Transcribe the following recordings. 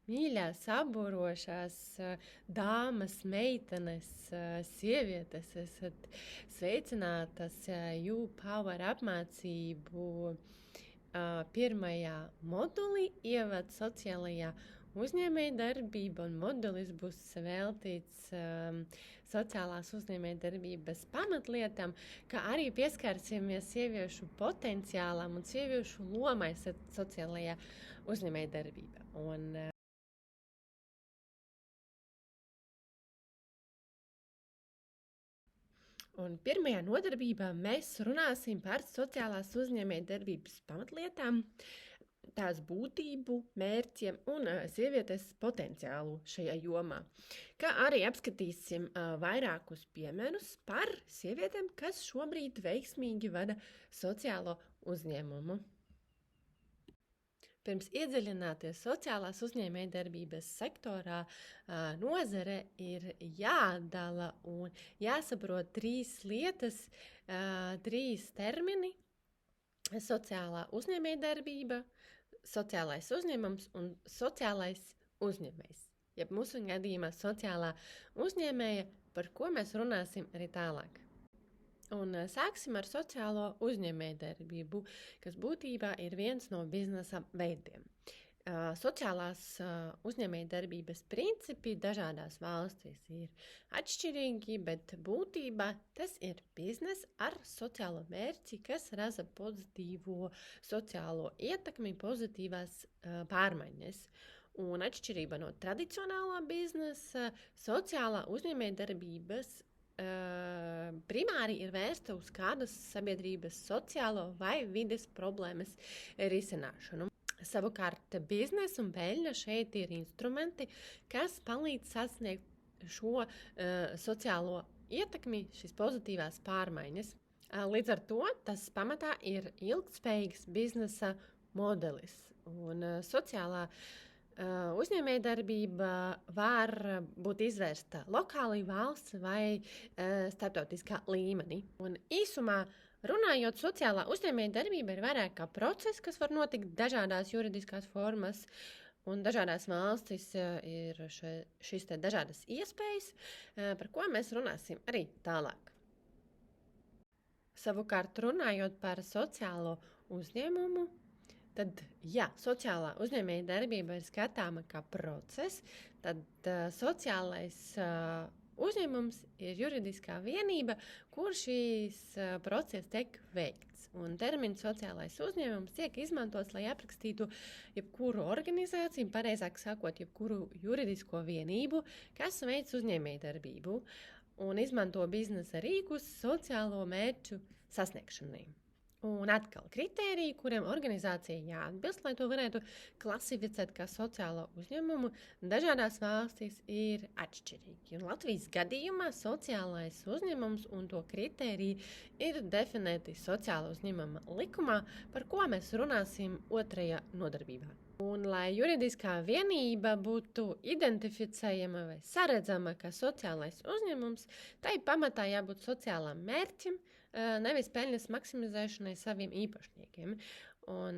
Mīļās, saburošās dāmas, meitenes, sievietes, esat sveicinātas YouPower apmācību pirmajā modulī ievad sociālajā uzņēmējdarbība, un modulis būs veltīts sociālās uzņēmējdarbības pamatlietām, kā arī pieskarsimies sieviešu potenciālam un sieviešu lomai sociālajā uzņēmējdarbībā. Un pirmajā nodarbībā mēs runāsim par sociālās uzņēmējdarbības pamatlietām, tās būtību, mērķiem un sievietes potenciālu šajā jomā. Kā arī apskatīsim vairākus piemērus par sievietēm, kas šobrīd veiksmīgi vada sociālo uzņēmumu. Pirms iedziļināties sociālās uzņēmējdarbības sektorā, nozare ir jāatdala un jāsaprot trīs lietas, trīs termini - sociālā uzņēmējdarbība, sociālais uzņēmums un sociālais uzņēmējs. Jeb mūsu gadījumā sociālā uzņēmēja, par ko mēs runāsim arī tālāk. Un sāksim ar sociālo uzņēmējdarbību, kas būtībā ir viens no biznesa veidiem. Sociālās uzņēmējdarbības principi dažādās valstīs ir atšķirīgi, bet būtībā tas ir biznes ar sociālo mērķi, kas rada pozitīvo sociālo ietekmi, pozitīvās pārmaiņas. Un atšķirība no tradicionālā biznesa, sociālā uzņēmējdarbības primāri ir vērsta uz kādas sabiedrības sociālo vai vides problēmas risināšanu. Savukārt biznesa un peļņa šeit ir instrumenti, kas palīdz sasniegt šo sociālo ietekmi, šīs pozitīvās pārmaiņas. Līdz ar to tas pamatā ir ilgtspējīgs biznesa modelis. Un sociālā uzņēmējdarbība var būt izvērsta lokāli, valsts vai starptautiskā līmenī. Un īsumā runājot, sociālā uzņēmējdarbība ir vairāk kā process, kas var notikt dažādās juridiskās formas, un dažādās valstis ir šīs te dažādas iespējas, par ko mēs runāsim arī tālāk. Savukārt runājot par sociālo uzņēmumu, tad, ja sociālā uzņēmējdarbība ir skatāma kā process, tad sociālais uzņēmums ir juridiskā vienība, kur šīs process tiek veikts. Un termins sociālais uzņēmums tiek izmantots, lai aprakstītu jebkuru organizāciju, pareizāk sakot, jebkuru juridisko vienību, kas veic uzņēmējdarbību un izmanto biznesa rīkus sociālo mērķu sasniegšanai. Un atkal kritēriji, kuriem organizācija jāatbilst, lai to varētu klasificēt kā sociālo uzņēmumu, dažādās valstīs ir atšķirīgi. Un Latvijas gadījumā sociālais uzņēmums un to kritēriji ir definēti sociāla uzņēmuma likumā, par ko mēs runāsim otrajā nodarbībā. Un, lai juridiskā vienība būtu identificējama vai saredzama kā sociālais uzņēmums, tai pamatā jābūt sociālam mērķim, nevis peļņas maksimizēšanai saviem īpašniekiem. Un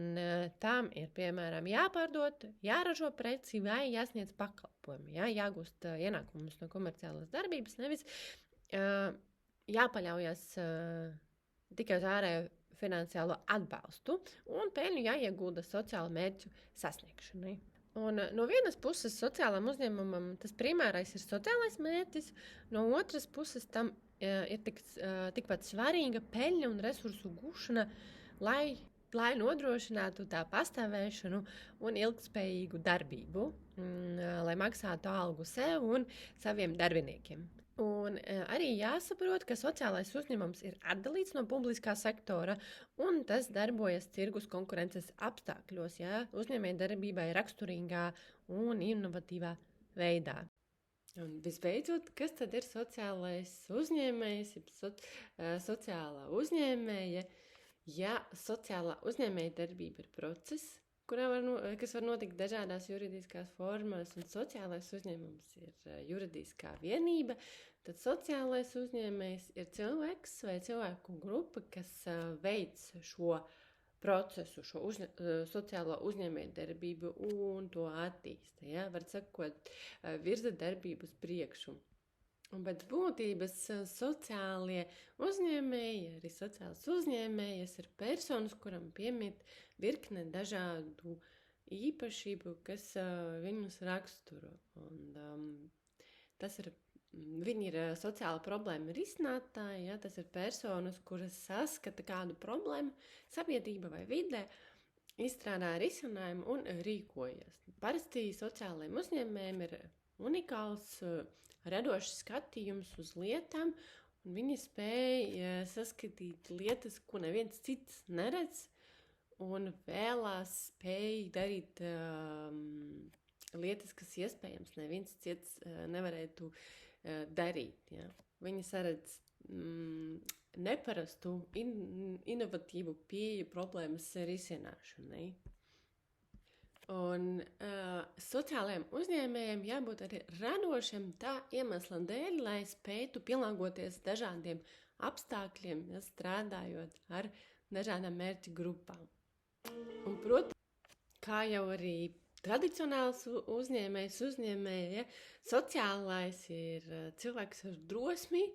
tam ir, piemēram, jāpārdod, jāražo preci vai jāsniedz pakalpojumi, jāgūst ienākumus no komerciālas darbības, nevis jāpaļaujas tikai uz ārējo finansiālo atbalstu, un peļņu jāiegulda sociālu mērķu sasniegšanai. Un no vienas puses sociālam uzņēmumam tas primārais ir sociālais mērķis, no otras puses tam ir tikpat svarīga peļņa un resursu gūšana, lai nodrošinātu tā pastāvēšanu un ilgtspējīgu darbību, lai maksātu algu sev un saviem darbiniekiem. Un arī jāsaprot, ka sociālais uzņēmums ir atdalīts no publiskā sektora, un tas darbojas tirgus konkurences apstākļos, uzņēmējdarbībai raksturīgā un inovatīvā veidā. Un visbeidzot, kas tad ir sociālais uzņēmējs, sociālā uzņēmēja? Ja sociālā uzņēmējdarbība ir process, kas var notikt dažādās juridiskās formās, un sociālais uzņēmums ir juridiskā vienība, tad sociālais uzņēmējs ir cilvēks vai cilvēku grupa, kas veic šo procesu, šo sociālo uzņēmējdarbību un to attīsta. Ja? Var sakot, virza darbību uz priekšu. Un pēc būtības sociālie uzņēmēji, arī sociāls uzņēmējas ir personas, kuram piemīt virkne dažādu īpašību, kas viņus raksturo. Un viņi ir sociāla problēma risinātāji, ja? Tas ir personas, kuras saskata kādu problēmu sabiedrība vai vidē, izstrādā risinājumu un rīkojas. Parasti sociālajiem uzņēmējiem ir unikāls radošs skatījums uz lietām, un viņi spēj saskatīt lietas, ko neviens cits neredz, un vēlās spēj darīt lietas, kas iespējams neviens cits nevarētu darīt. Ja? Viņi saredz neparastu, inovatīvu pieeju problēmas risināšanai. Un sociālajiem uzņēmējiem jābūt arī radošiem tā iemesla dēļ, lai spētu pielāgoties dažādiem apstākļiem, ja, strādājot ar dažādām mērķu grupām. Un, protams, kā jau arī tradicionāls uzņēmēja, sociālais ir cilvēks ar drosmi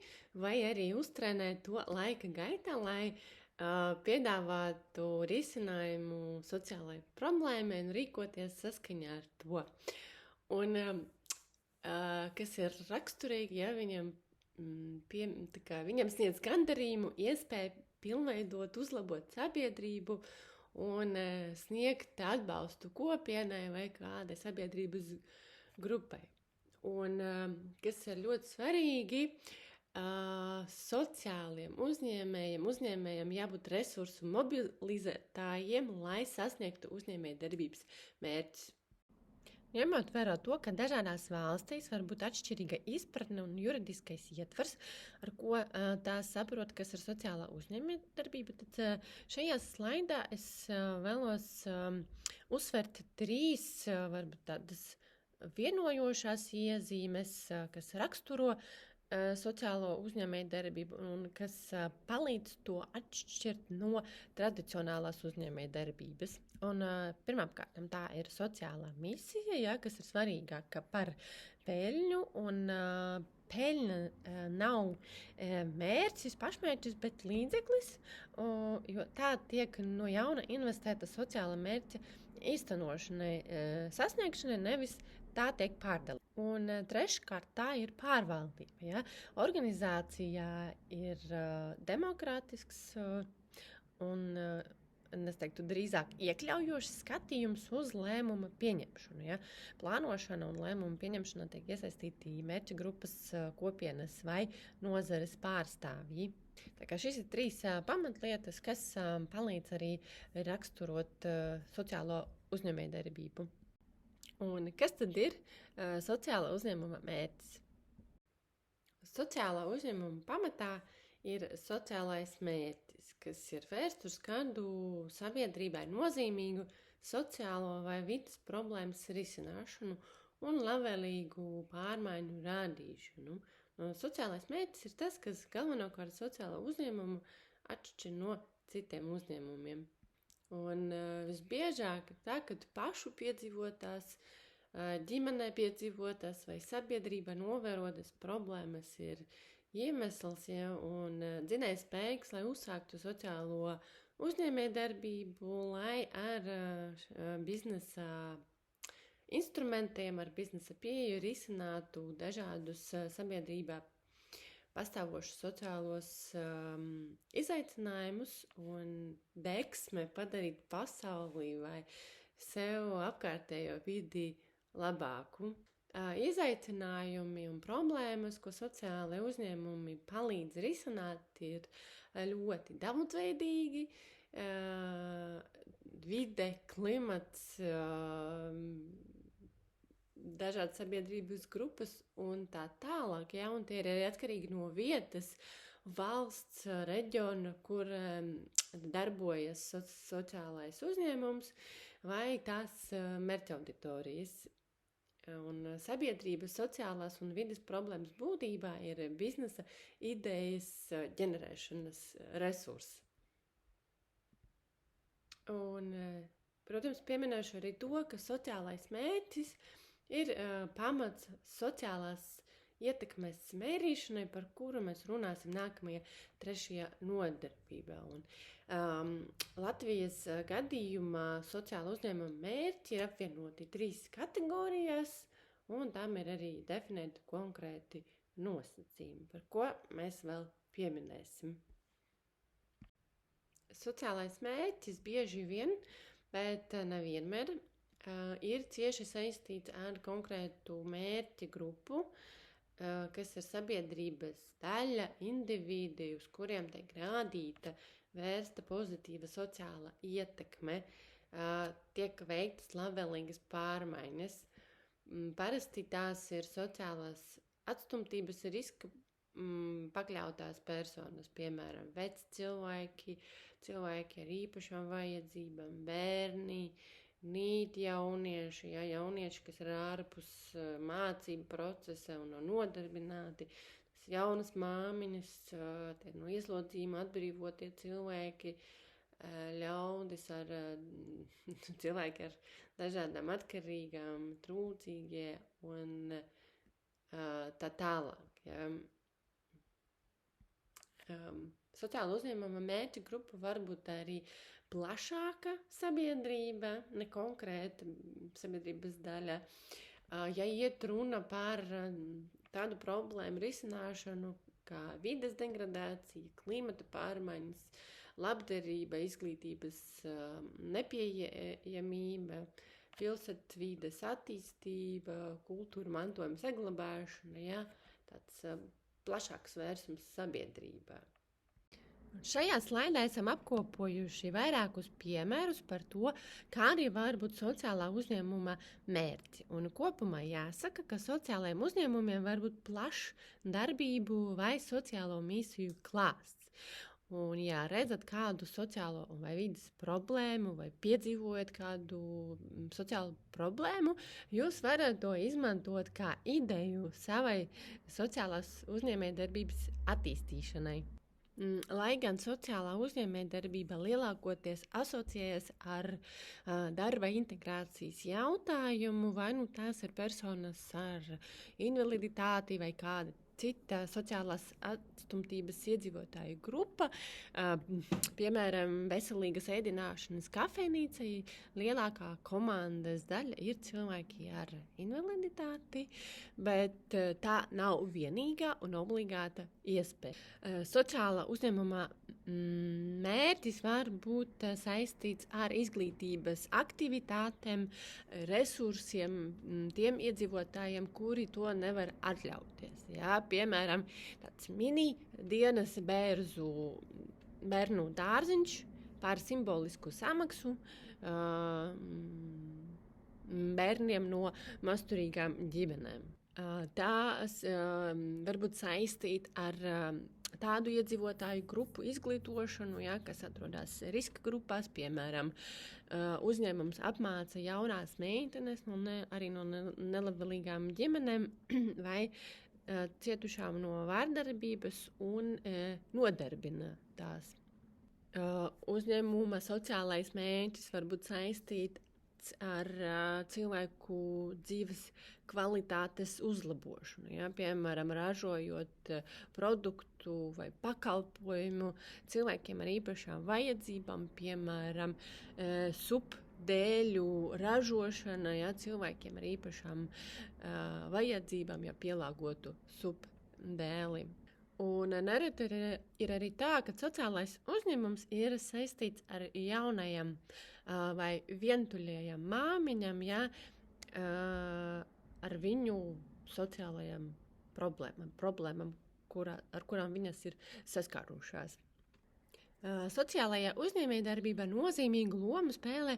vai arī uztrenē to laika gaitā, lai piedāvātu risinājumu sociālai problēmai un rīkoties saskaņā ar to. Un kas ir raksturīgi, ja viņam sniedz gandarījumu, iespēju pilnveidot, uzlabot sabiedrību un sniegt atbalstu kopienai vai kādai sabiedrības grupai. Un kas ir ļoti svarīgi, sociāliem uzņēmējiem jābūt resursu mobilizētājiem, lai sasniegtu uzņēmējdarbības mērķus. Ņemot vērā to, ka dažādās valstīs var būt atšķirīga izpratne un juridiskais ietvars, ar ko tās saprot, kas ir sociālā uzņēmējdarbība, tad šajā slaidā es vēlos uzsvert 3 varbūt tādas vienojošās iezīmes, kas raksturo sociālo uzņēmējdarbību un kas palīdz to atšķirt no tradicionālās uzņēmējdarbības. Un pirmkārt, tā ir sociālā misija, ja, kas ir svarīgāka par peļņu, un peļņa nav mērķis, pašmērķis, bet līdzeklis, jo tā tiek no jauna investēta sociāla mērķa īstenošanai, sasniegšanai, nevis tā tiek pārdalīta. Un treškārt, tā ir pārvaldība. Ja? Organizācijā ir demokrātisks un, es teiktu, drīzāk iekļaujošs skatījums uz lēmuma pieņemšanu. Ja? Plānošana un lēmuma pieņemšana tiek iesaistīti mērķa grupas, kopienas vai nozares pārstāvji. Tā kā šis ir 3 pamatlietas, kas palīdz arī raksturot sociālo uzņēmējdarbību. Un kas tad ir sociāla uzņēmuma mērķis? Sociālā uzņēmuma pamatā ir sociālais mērķis, kas ir vērsts uz kādu sabiedrībai nozīmīgu sociālo vai vidas problēmas risināšanu un labvēlīgu pārmaiņu rādīšanu. Sociālais mērķis ir tas, kas galvenokārt sociālo uzņēmumu atšķir no citiem uzņēmumiem. Un visbiežāk tā, kad pašu piedzīvotās, ģimenē piedzīvotās vai sabiedrībā novērotas problēmas ir iemesls, ja, un dzinējspējīgs, lai uzsāktu sociālo uzņēmējdarbību, lai ar biznesa instrumentiem, ar biznesa pieeju risinātu dažādus sabiedrībā pastāvošus sociālos izaicinājumus un deksme padarīt pasauli vai sev apkārtējo vidi labāku. Izaicinājumi un problēmas, ko sociālai uzņēmumi palīdz risināt, ir ļoti daudzveidīgi. Vide, klimats, dažādas sabiedrības grupas un tā tālāk, ja, un tie ir arī atkarīgi no vietas, valsts, reģiona, kur darbojas sociālais uzņēmums vai tās mērķauditorijas. Un sabiedrības sociālās un vides problēmas būtībā ir biznesa idejas ģenerēšanas resursi. Un, protams, pieminēšu arī to, ka sociālais mērķis ir pamats sociālās ietekmes mērīšanai, par kuru mēs runāsim nākamajā 3. nodarbībā. Un, Latvijas gadījumā sociāla uzņēmuma mērķi ir apvienoti 3 kategorijās, un tam ir arī definēti konkrēti nosacījumi, par ko mēs vēl pieminēsim. Sociālais mērķis bieži vien, bet nevienmēr, ir cieši saistīts ar konkrētu mērķa grupu, kas ir sabiedrības daļa, individi, uz kuriem tiek rādīta vērsta pozitīva sociāla ietekme, tiek veiktas labvēlīgas pārmaiņas. Parasti tās ir sociālās atstumtības riska pakļautās personas, piemēram, veci cilvēki, cilvēki ar īpašām vajadzībām, bērni, nīti jaunieši, jaunieši, kas ir ārpus mācību procesa un nav nodarbināti, jaunas māmiņas, no ieslodzījuma atbrīvotie cilvēki, ļaudis ar cilvēki ar dažādām atkarīgām, trūcīgie un tā tālāk. Ja. Sociāla uzņēmuma mērķa grupa var būt arī plašāka sabiedrība, ne konkrēta sabiedrības daļa. Ja iet runa par tādu problēmu risināšanu kā vides degradācija, klimata pārmaiņas, labdarība, izglītības nepieejamība, pilsētvides attīstība, kultūra mantojuma saglabāšana, ja, tāds plašāks vērsums sabiedrībā. Šajā slaidā esam apkopojuši vairākus piemērus par to, kādi var būt sociālā uzņēmuma mērķi. Un kopumā jāsaka, ka sociālajiem uzņēmumiem var būt plašs darbību vai sociālo misiju klāsts. Un, ja redzat kādu sociālo vai vidas problēmu vai piedzīvojat kādu sociālu problēmu, jūs varat to izmantot kā ideju savai sociālās uzņēmējdarbības attīstīšanai. Lai gan sociālā uzņēmējdarbība lielākoties asociējas ar darba integrācijas jautājumu, vai nu tās ir personas ar invaliditāti vai kāda cita sociālās atstumtības iedzīvotāju grupa, piemēram, veselīgas ēdināšanas kafejnīca, lielākā komandas daļa ir cilvēki ar invaliditāti, bet tā nav vienīgā un obligāta iespēja. Sociāla uzņēmuma mērķis var būt saistīts ar izglītības aktivitātēm, resursiem, tiem iedzīvotājiem, kuri to nevar atļauties. Jā, piemēram, tāds mini dienas bērnu dārziņš par simbolisku samaksu bērniem no masturīgām ģimenēm. Tās var būt saistīt ar tādu iedzīvotāju grupu izglītošanu, ja, kas atrodas riska grupās, piemēram, uzņēmums apmāca jaunās meitenes arī no nelabvēlīgām ģimenēm vai cietušām no vārdarbības un nodarbina tās. Uzņēmuma sociālais mērķis var būt saistīts ar cilvēku dzīves kvalitātes uzlabošanu. Ja? Piemēram, ražojot produktu vai pakalpojumu cilvēkiem ar īpašām vajadzībām, piemēram, supdēļu ražošana, ja? Cilvēkiem ar īpašām vajadzībām, ja pielāgotu supdēli. Un nereti ir arī tā, ka sociālais uzņēmums ir saistīts ar jaunajam vai vientuļajam māmiņam, ja, ar viņu sociālajām problēmām, ar kurām viņas ir saskārušās. Sociālajā uzņēmējdarbībā nozīmīgu lomu spēlē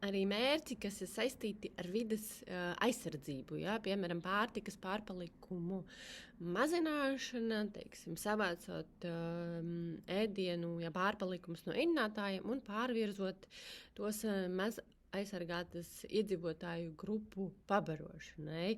arī mērķi, kas ir saistīti ar vides aizsardzību, ja? Piemēram, pārtikas pārpalikumu mazināšana, savācot ēdienu, ja pārpalikums no ēdinātājiem un pārvirzot tos aizsargātas iedzīvotāju grupu pabarošanai,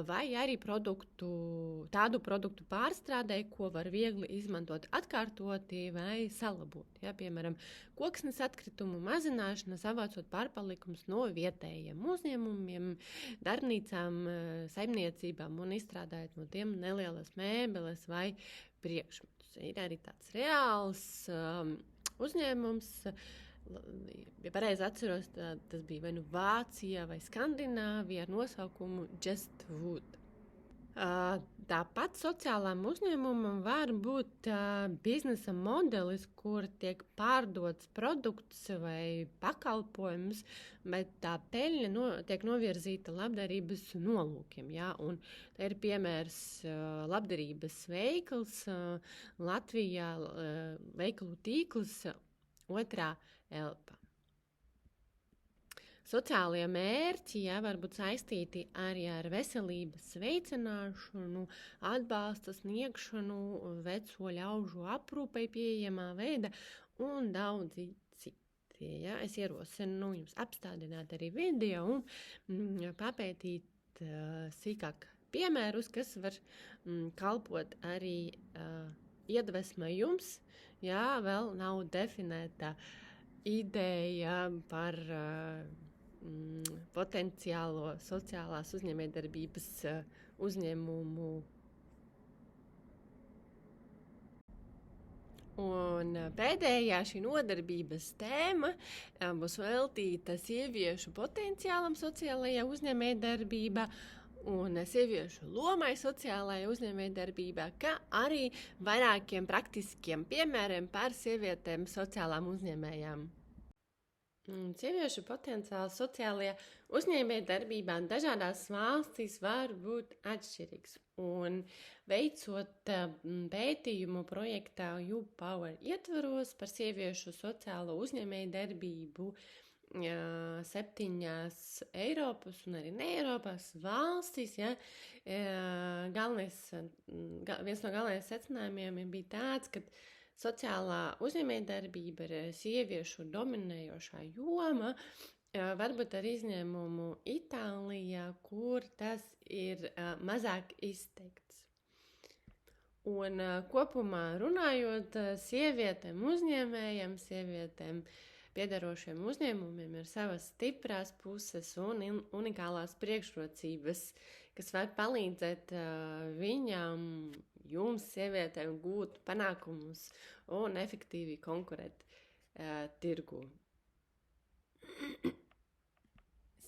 vai arī tādu produktu pārstrādē, ko var viegli izmantot atkārtoti vai salabot. Ja, piemēram, koksnes atkritumu mazināšana, savācot pārpalikums no vietējiem uzņēmumiem, darbnīcām, saimniecībām un izstrādājot no tiem nelielas mēbeles vai priekšmetus. Ir arī tāds reāls uzņēmums, ja pareizi atceros, tas bija vai nu Vācija vai Skandināvija ar nosaukumu Just Wood. Tāpat sociālām uzņēmumam var būt biznesa modelis, kur tiek pārdots produkts vai pakalpojums, bet tā peļņa tiek novirzīta labdarības nolūkiem. Ja? Un te ir piemērs labdarības veikals Latvijā, veikalu tīkls Otrā elpa. Sociālie mērķi var būt saistīti arī ar veselības veicināšanu, atbalsta sniegšanu, veco ļaužu aprūpei pieejamā veida un daudzi citi. Ja? Es ierosinu jums apstādināt arī video un papētīt sīkāk piemērus, kas var kalpot arī iedvesmai jums, ja vēl nav definēta ideja par potenciālo sociālās uzņēmējdarbības uzņēmumu. Un pēdējā šī nodarbības tēma būs veltīta sieviešu potenciālam sociālajā uzņēmējdarbībā un sieviešu lomai sociālajā uzņēmējdarbībā, kā arī vairākiem praktiskiem piemēriem par sievietēm sociālām uzņēmējām. Sieviešu potenciāls sociālajā uzņēmējdarbībā dažādās valstīs var būt atšķirīgs. Un veicot pētījumu projektā YouPower ietvaros par sieviešu sociālo uzņēmējdarbību 7 Eiropas un arī ne Eiropas valstīs, ja, viens no galvenajiem secinājumiem bija tāds, ka sociālā uzņēmējdarbība ir sieviešu dominējošā joma, varbūt ar izņēmumu Itālijā, kur tas ir mazāk izteikts. Un kopumā runājot, sievietēm uzņēmējiem, sievietēm piederošiem uzņēmumiem ir savas stiprās puses un unikālās priekšrocības, kas var palīdzēt jums, sievietēm, gūt panākumus un efektīvi konkurēt tirgu.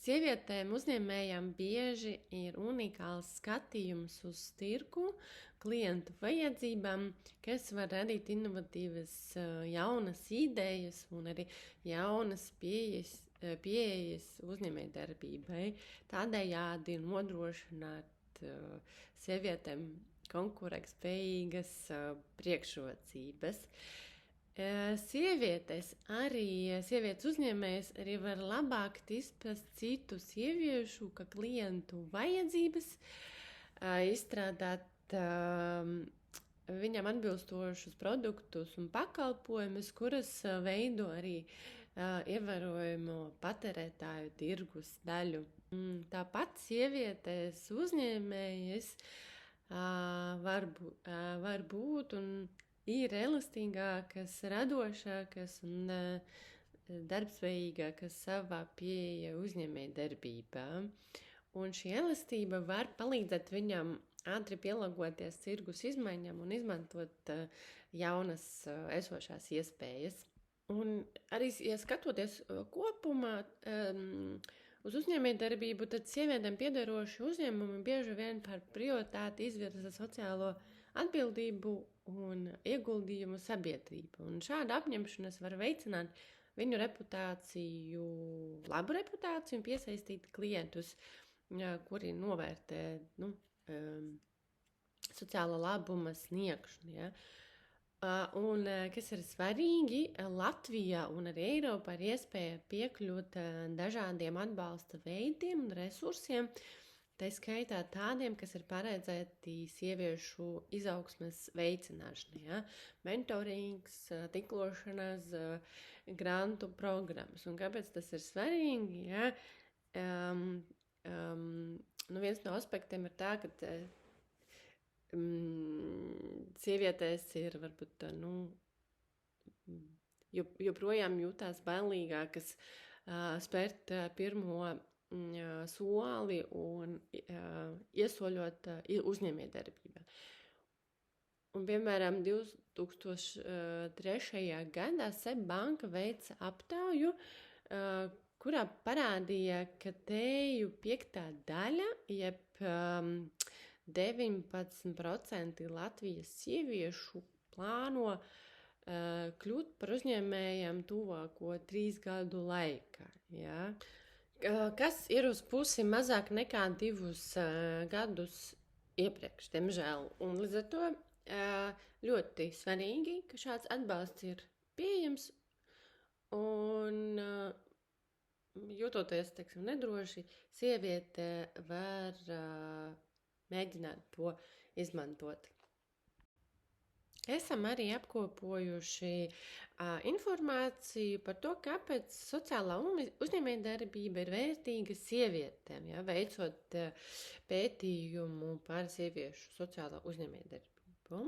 Sievietēm uzņēmējām bieži ir unikāls skatījums uz tirgu, klientu vajadzībām, kas var radīt inovatīvas jaunas idejas un arī jaunas pieejas uzņēmējdarbībai, tādējādi nodrošināt sievietēm konkurētspējīgas priekšrocības. Sievietes uzņēmējas arī var labāk izprast citu sieviešu, kā klientu vajadzības, izstrādāt viņam atbilstošus produktus un pakalpojumus, kuras veido arī ievērojumu patērētāju tirgus daļu. Tāpat sievietes uzņēmējas var būt un ir elastīgākas, radošākas un darbspējīgākas savā pieeja uzņēmējdarbībā. Un šī elastība var palīdzēt viņam ātri pielāgoties tirgus izmaiņām un izmantot jaunas esošās iespējas. Un arī, ja skatoties kopumā uz uzņēmējdarbību, tad sievietēm piederoši uzņēmumi bieži vien par prioritāti izvirza sociālo atbildību un ieguldījumu sabiedrību. Un šāda apņemšanās var veicināt viņu reputāciju, labu reputāciju un piesaistīt klientus, kuri novērtē sociāla labuma sniegšanu. Ja? Un, kas ir svarīgi, Latvijā un arī Eiropā ir iespēja piekļūt dažādiem atbalsta veidiem un resursiem, Tā skaitā tādiem, kas ir paredzēti sieviešu izaugsmes veicināšanai, ja? Mentorings, tīklošanās, grantu programmas. Un kāpēc tas ir svarīgi? Ja? Viens no aspektiem ir tā, ka sievietēs ir varbūt joprojām jūtās bailīgākas spērt pirmo soli un iesoļot uzņēmējdarbībā. Un, piemēram, 2003. gadā SEB banka veica aptauju, kurā parādīja, ka teju 5. daļa, jeb 19% Latvijas sieviešu plāno kļūt par uzņēmējiem tuvāko 3 gadu laikā. Ja? Kas ir uz pusi mazāk nekā 2 gadus iepriekš, diemžēl. Un līdz ar to ļoti svarīgi, ka šāds atbalsts ir pieejams un jūtoties, teiksim, nedroši, sieviete var mēģināt to izmantot. Esam arī apkopojuši informāciju par to, kāpēc sociālā uzņēmējdarbība ir vērtīga sievietēm, ja, veicot pētījumu par sieviešu sociālā uzņēmējdarbību.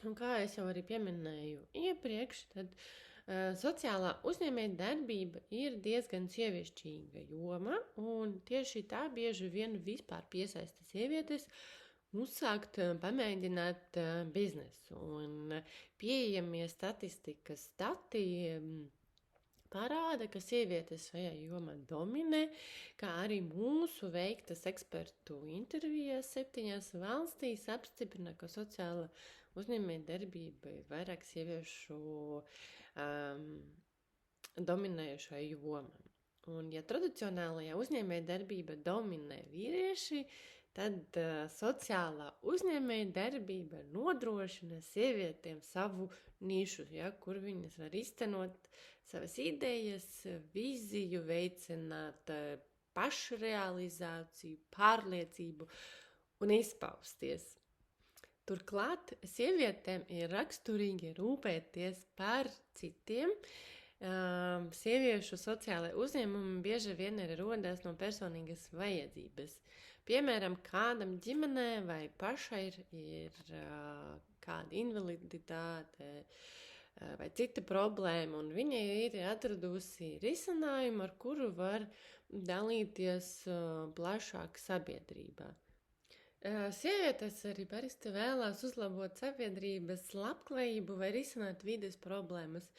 Un kā es jau arī pieminēju iepriekš, tad sociālā uzņēmējdarbība ir diezgan sievišķīga joma, un tieši tā bieži vien vispār piesaista sievietes uzsākt, pamēģināt biznesu. Un pieejamie statistikas dati parāda, ka sievietes šajā jomā dominē, kā arī mūsu veiktas ekspertu intervijas 7 valstīs apstiprina, ka sociāla uzņēmējdarbība ir vairāk sieviešu dominējušā joma. Un ja tradicionālajā uzņēmējdarbība dominē vīrieši, tad sociālā uzņēmējdarbība nodrošina sievietēm savu nišu, ja, kur viņas var iztenot savas idejas, viziju, veicināt pašrealizāciju, pārliecību un izpausties. Turklāt sievietēm ir raksturīgi rūpēties par citiem. Sieviešu sociālai uzņēmumi bieži vien ir rodas no personīgas vajadzības. Piemēram, kādam ģimenē vai pašai ir kāda invaliditāte vai cita problēma, un viņa ir atradusi risinājumu, ar kuru var dalīties plašāk sabiedrībā. Sievietes arī parasti vēlās uzlabot sabiedrības labklājību vai risināt vides problēmas,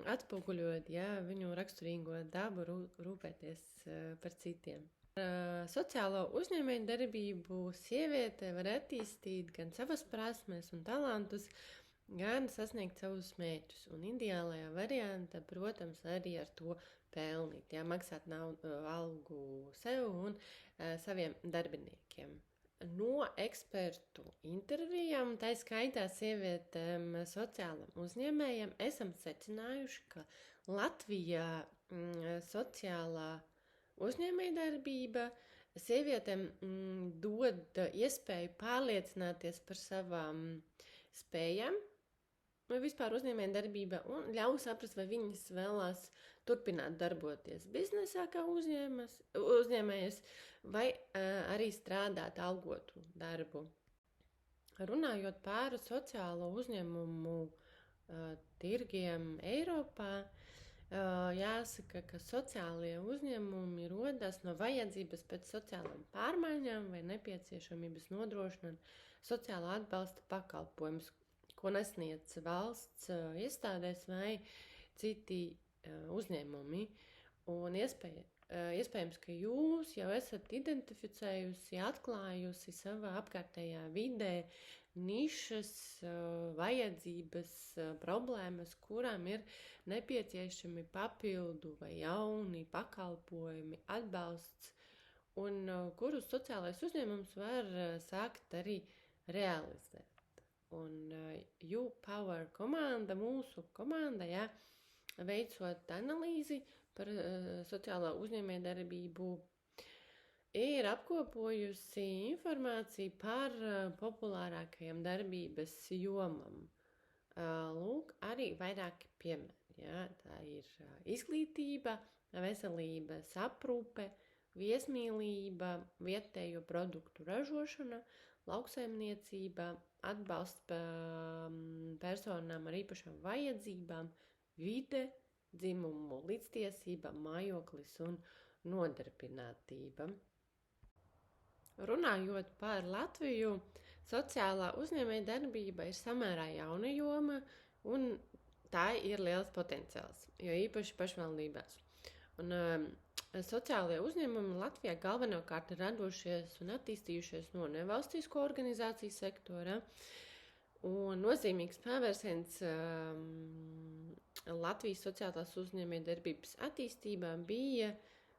atspoguļojot viņu raksturīgo dabu rūpēties par citiem. Sociālo uzņēmējdarbību sieviete var attīstīt gan savas prasmes un talantus, gan sasniegt savus mērķus. Un ideālajā variantā, protams, arī ar to pelnīt, maksāt algu sev un saviem darbiniekiem. No ekspertu intervijām, tā skaitā sievietēm sociālam uzņēmējiem, esam secinājuši, ka Latvijā sociālā uzņēmējdarbība sievietēm dod iespēju pārliecināties par savām spējām, vispār uzņēmējdarbība, un ļauj saprast, vai viņas vēlās turpināt darboties biznesā kā uzņēmējas, vai arī strādāt algotu darbu. Runājot par sociālo uzņēmumu tirgiem Eiropā, jāsaka, ka sociālie uzņēmumi rodas no vajadzības pēc sociālām pārmaiņām vai nepieciešamības nodrošināt sociālā atbalsta pakalpojumus, ko nesniedz valsts iestādēs vai citi uzņēmumi. Un iespējams, ka jūs jau esat identificējusi, atklājusi savā apkārtējā vidē nišas, vajadzības, problēmas, kurām ir nepieciešami papildu vai jauni pakalpojumi, atbalsts, un kurus sociālais uzņēmums var sākt arī realizēt. Un YouPower komanda, mūsu komanda, veicot analīzi par sociālā uzņēmējdarbību, ir apkopojusi informāciju par populārākajām darbības jomām. Lūk, arī vairāki piemēri. Ja? Tā ir izglītība, veselības aprūpe, viesmīlība, vietējo produktu ražošana, lauksaimniecība, atbalsts personām ar īpašām vajadzībām, vide, dzimumu līdztiesība, mājoklis un nodarbinātība. Runājot par Latviju, sociālā uzņēmējdarbība ir samērā jauna joma, un tā ir liels potenciāls, jo īpaši pašvaldībās. Un sociālajie uzņēmumi Latvijā galvenokārt ir radušies un attīstījušies no nevalstisko organizāciju sektora, un nozīmīgs pavērsiens Latvijas sociālās uzņēmējdarbības attīstībā bija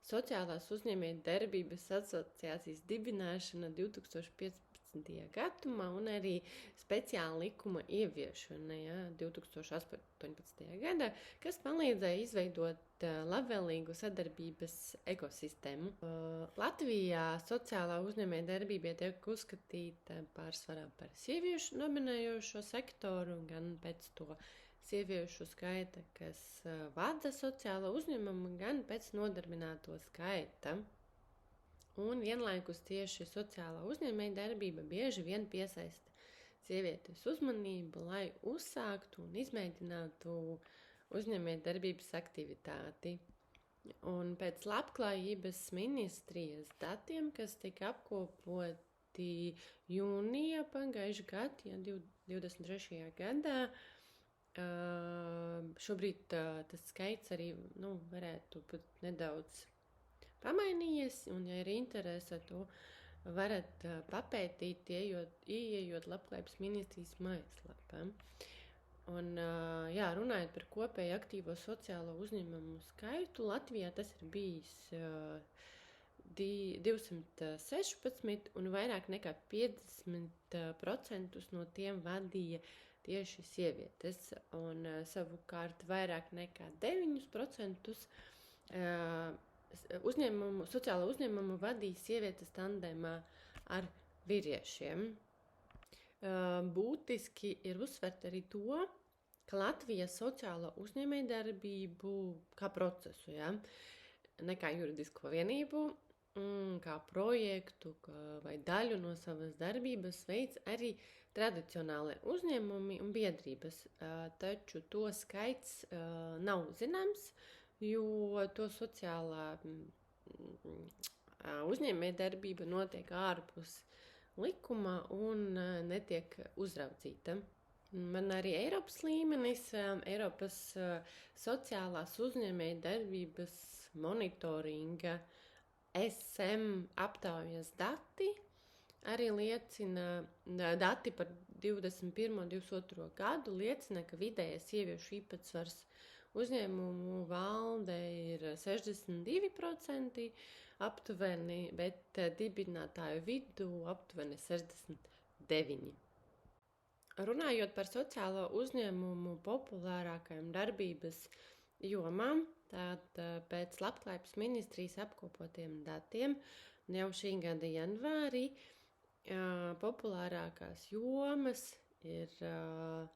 Sociālās uzņēmējdarbības asociācijas dibināšana 2015. gadumā un arī speciāla likuma ieviešana 2018. gadā, kas palīdzēja izveidot labvēlīgu sadarbības ekosistēmu. Latvijā sociālā uzņēmējdarbība tiek uzskatīta pārsvarā par sieviešu dominējošo sektoru, gan pēc to sieviešu skaita, kas vada sociālo uzņēmumu, gan pēc nodarbināto skaita. Un vienlaikus tieši sociālā uzņēmējdarbība bieži vien piesaista sievietes uzmanību, lai uzsāktu un izmēģinātu uzņēmējdarbības aktivitāti. Un pēc labklājības ministrijas datiem, kas tika apkopoti jūnijā pagājušā gada, 23. gadā, šobrīd tas skaits arī varētu pat nedaudz pamainījies, un ja ir interese, to varat papētīt, ieejot labklājības ministrijas mājaslapā. Un, runājot par kopēju aktīvo sociālo uzņēmumu skaitu, Latvijā tas ir bijis 216, un vairāk nekā 50% no tiem vadīja tieši sievietes, un savukārt vairāk nekā 9% sociālo uzņēmumu vadīja sievietes tandēmā ar vīriešiem. Būtiski ir uzsvert arī to, ka Latvija sociālo uzņēmējdarbību kā procesu, ne kā juridisko vienību, kā projektu vai daļu no savas darbības veids arī tradicionāli uzņēmumi un biedrības, taču to skaits nav zināms, jo to sociālā uzņēmējdarbība notiek ārpus likuma un netiek uzraudzīta. Man arī Eiropas līmenis, Eiropas sociālās uzņēmējdarbības monitoringa SM aptaujas dati arī liecina, dati par 21. un 22. gadu liecina, ka vidējais sieviešu īpatsvars uzņēmumu valde ir 62% aptuveni, bet dibinātāju vidū aptuveni 69%. Runājot par sociālo uzņēmumu populārākajām darbības jomām, tad pēc labklājības ministrijas apkopotiem datiem jau šī gada janvārī populārākās jomas ir ar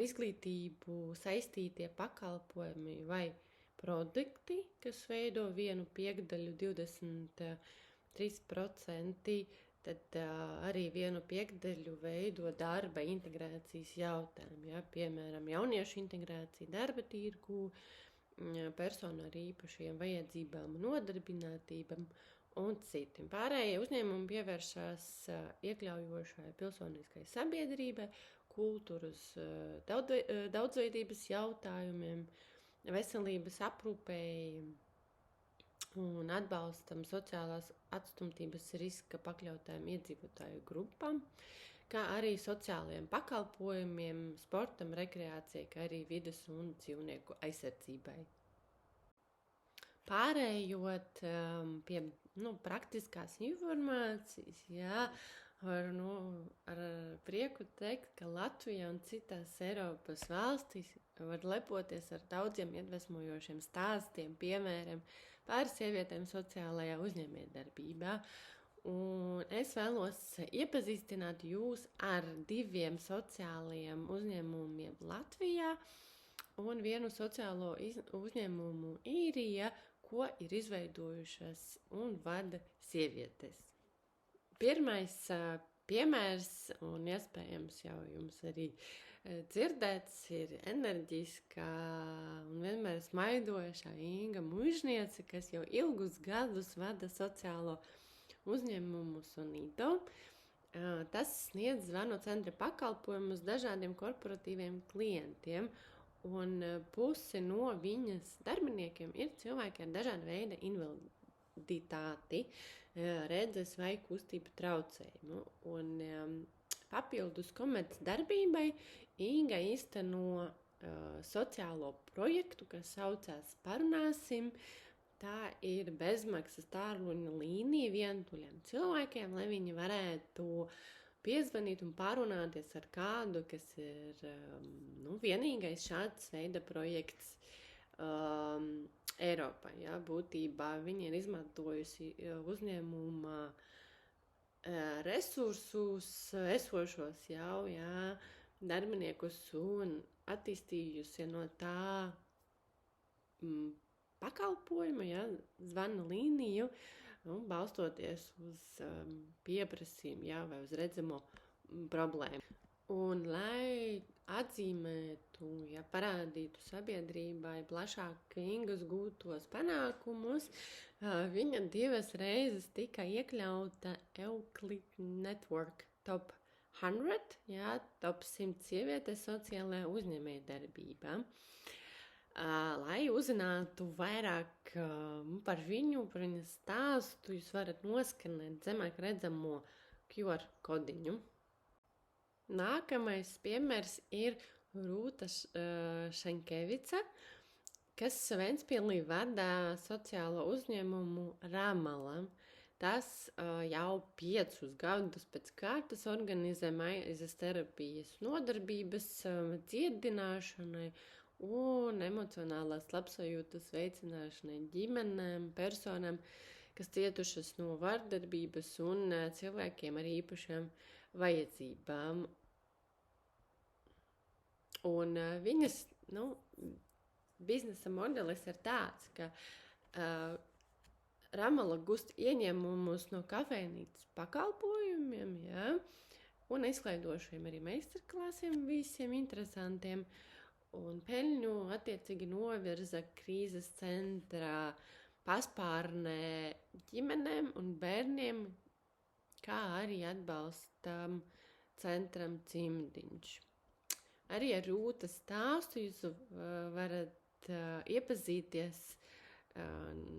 izglītību saistītie pakalpojumi vai produkti, kas veido 1/5, 23%, tad arī 1/5 veido darba integrācijas jautājumi, piemēram, jauniešu integrācija darba tirgū, personu ar īpašiem vajadzībām un nodarbinātībām un citi. Pārējie uzņēmumi pievēršās iekļaujošai pilsoniskai sabiedrībai, kultūras daudzveidības jautājumiem, veselības aprūpei un atbalstam sociālās atstumtības riska pakļautajām iedzīvotāju grupām, kā arī sociālajiem pakalpojumiem, sportam, rekreācijai, kā arī vides un dzīvnieku aizsardzībai. Pārējot pie praktiskās informācijas, ar prieku teikt, ka Latvija un citās Eiropas valstīs var lepoties ar daudziem iedvesmojošiem stāstiem, piemēriem par sievietēm sociālajā uzņēmējdarbībā. Un es vēlos iepazīstināt jūs ar 2 sociālajiem uzņēmumiem Latvijā un vienu sociālo uzņēmumu Īrija, ko ir izveidojušas un vada sievietes. Pirmais piemērs, un iespējams jau jums arī dzirdēts, ir enerģiskā un vienmēr smaidošā Inga Mužniece, kas jau ilgus gadus vada sociālo uzņēmumu Sonido. Tas sniedz zvanu centra pakalpojumus dažādiem korporatīviem klientiem, un pusi no viņas darbiniekiem ir cilvēki ar dažādu veidu invaliditāti, redzes vai kustību traucējumu. Un papildus komerc darbībai Inga īsteno sociālo projektu, kas saucās Parunāsim. Tā ir bezmaksas tālruņa līnija vientuļiem cilvēkiem, lai viņi varētu piezvanīt un parunāties ar kādu, kas ir vienīgais šāds veida projekts Eiropā. Ja? Būtībā viņi ir izmantojusi uzņēmuma resursus, esošos jau darbiniekus un attīstījusi no tā pakalpojumu, zvanu līniju, balstoties uz pieprasījumu vai uz redzamo problēmu. Un, lai atzīmētu, parādītu sabiedrībai plašāk Ingas gūtos panākumus, viņa 2 reizes tika iekļauta Euclid Network Top 100, top 100 sievietes sociālajā uzņēmējdarbībā. Lai uzzinātu vairāk par viņu, par viņas stāstu, jūs varat noskanēt zemāk redzamo QR kodiņu. Nākamais piemērs ir Rūta Šankevica, kas Ventspilī vada sociālo uzņēmumu Ramala. Tas jau 5 gadus pēc kārtas organizē maizes terapijas nodarbības dziedināšanai un emocionālās labsajūtas veicināšanai ģimenēm, personām, kas cietušas no vardarbības un cilvēkiem ar īpašām vajadzībām. Un viņas biznesa modelis ir tāds, ka Ramala gūst ieņēmumus no kafejnīcas pakalpojumiem, un izklaidošiem arī meistarklasiem visiem interesantiem. Un peļņu attiecīgi novirza krīzes centrā paspārnē ģimenēm un bērniem, kā arī atbalstam centram Cimdiņš. Arī ar Rūtas stāstu jūs varat iepazīties,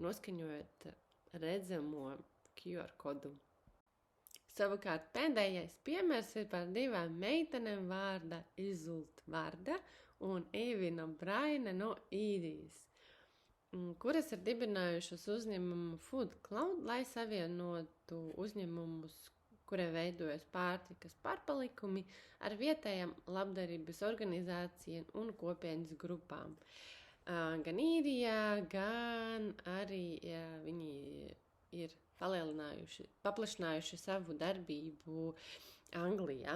noskaņojot redzamo QR kodu. Savukārt pēdējais piemērs ir par 2 meitenēm vārda Izult Varda un Evina Braine no Īrijas, kuras ir dibinājušas uzņēmumu Food Cloud, lai savienotu uzņēmumus, kuriem veidojas pārtikas pārpalikumi, ar vietējām labdarības organizācijām un kopienas grupām. Gan Īrijā, gan arī viņi ir paplašinājuši savu darbību Anglijā.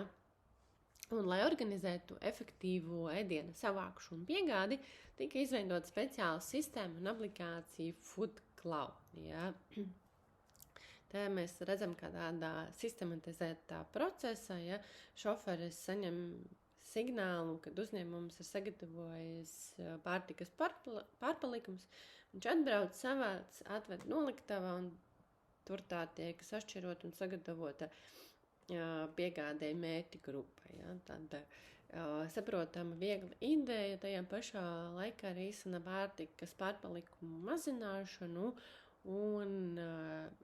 Un, lai organizētu efektīvu ēdienu savākšanu un piegādi, tika izveidota speciāla sistēma un aplikācija Food Cloud. Te mēs redzam, ka tādā sistematizētā procesā, šoferis saņem signālu, kad uzņēmums ir sagatavojis pārtikas pārpalikums, viņš atbrauc, savāc, atved noliktavā un tur tā tiek sašķirot un sagatavota piegādēji mērķa grupai. Tāda saprotama, viegla ideja, tajā pašā laikā arī īsena pārtikas pārpalikumu mazināšanu un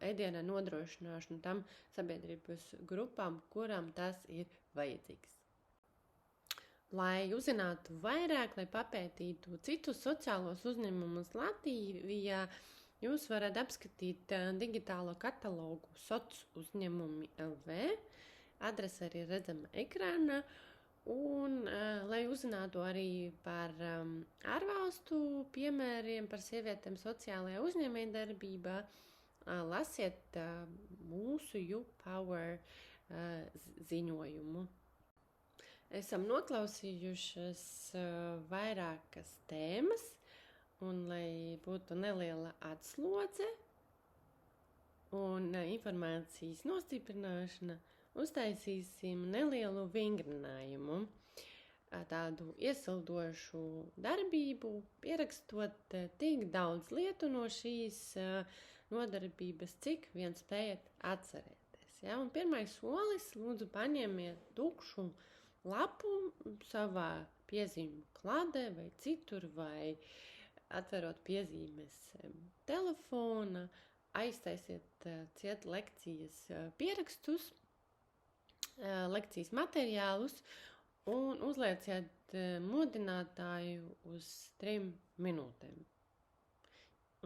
ēdienā nodrošināšanu tam sabiedrības grupām, kurām tas ir vajadzīgs. Lai uzzinātu vairāk, lai papētītu citus sociālos uzņēmumus Latvijā, jūs varat apskatīt digitālo katalogu Soc uzņēmumi LV. Adrese arī redzama ekrānā. Un, lai uzzinātu arī par ārvalstu piemēriem par sievietēm sociālajā uzņēmējdarbībā, lasiet mūsu YouPower ziņojumu. Esam noklausījušas vairākas tēmas, un lai būtu neliela atslodze un informācijas nostiprināšana, uztaisīsim nelielu vingrinājumu, tādu iesildošu darbību, pierakstot tik daudz lietu no šīs nodarbības, cik vien spējat atcerēties. Ja? Un pirmais solis, lūdzu, paņemiet tukšu lapu savā piezīmju kladē vai citur, vai atverot piezīmes telefona, aiztaisiet ciet lekcijas pierakstus, lekcijas materiālus un uzlieciet modinātāju uz 3 minūtēm.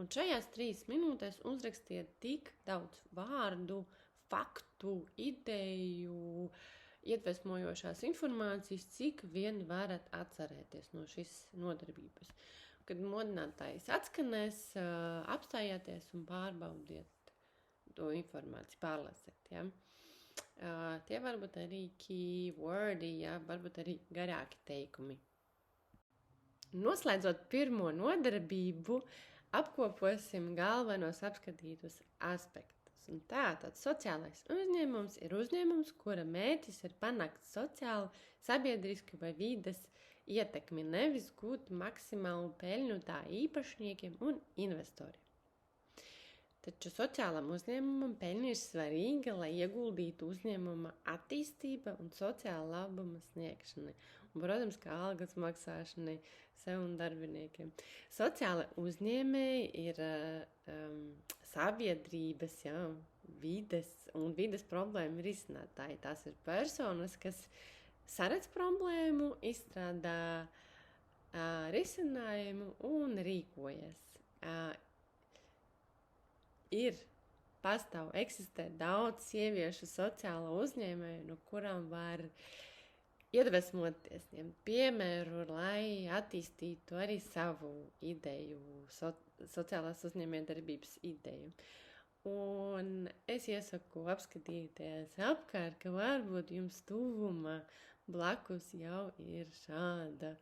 Un šajās 3 minūtēs uzrakstiet tik daudz vārdu, faktu, ideju, iedvesmojošās informācijas, cik vien varat atcerēties no šīs nodarbības. Kad modinātājs atskanēs, apstājieties un pārbaudiet to informāciju, pārlasiet. Ja? Tie varbūt arī keywordi, ja? Varbūt arī garāki teikumi. Noslēdzot pirmo nodarbību, apkoposim galvenos apskatītus aspektus. Un tātad sociālais uzņēmums ir uzņēmums, kura mērķis ir panākt sociālu, sabiedrisku vai vides ietekmi, nevis gūt maksimālu peļņu tā īpašniekiem un investoriem. Taču sociālam uzņēmumam peļņa ir svarīga, lai ieguldītu uzņēmuma attīstība un sociāla labuma sniegšanai. Un, protams, kā algas maksāšanai sev un darbiniekiem. Sociāli uzņēmēji ir sabiedrības, vides problēmu risinātāji. Tās ir personas, kas saredz problēmu, izstrādā risinājumu un rīkojas. Eksistē daudz sieviešu sociālo uzņēmēju, no kurām var iedvesmoties, ņemt piemēru, lai attīstītu arī savu ideju, sociālās uzņēmējdarbības ideju. Un es iesaku apskatīties apkārt, ka varbūt jums tuvumā blakus jau ir šāda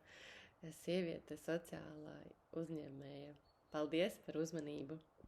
sieviete sociālā uzņēmēja. Paldies par uzmanību!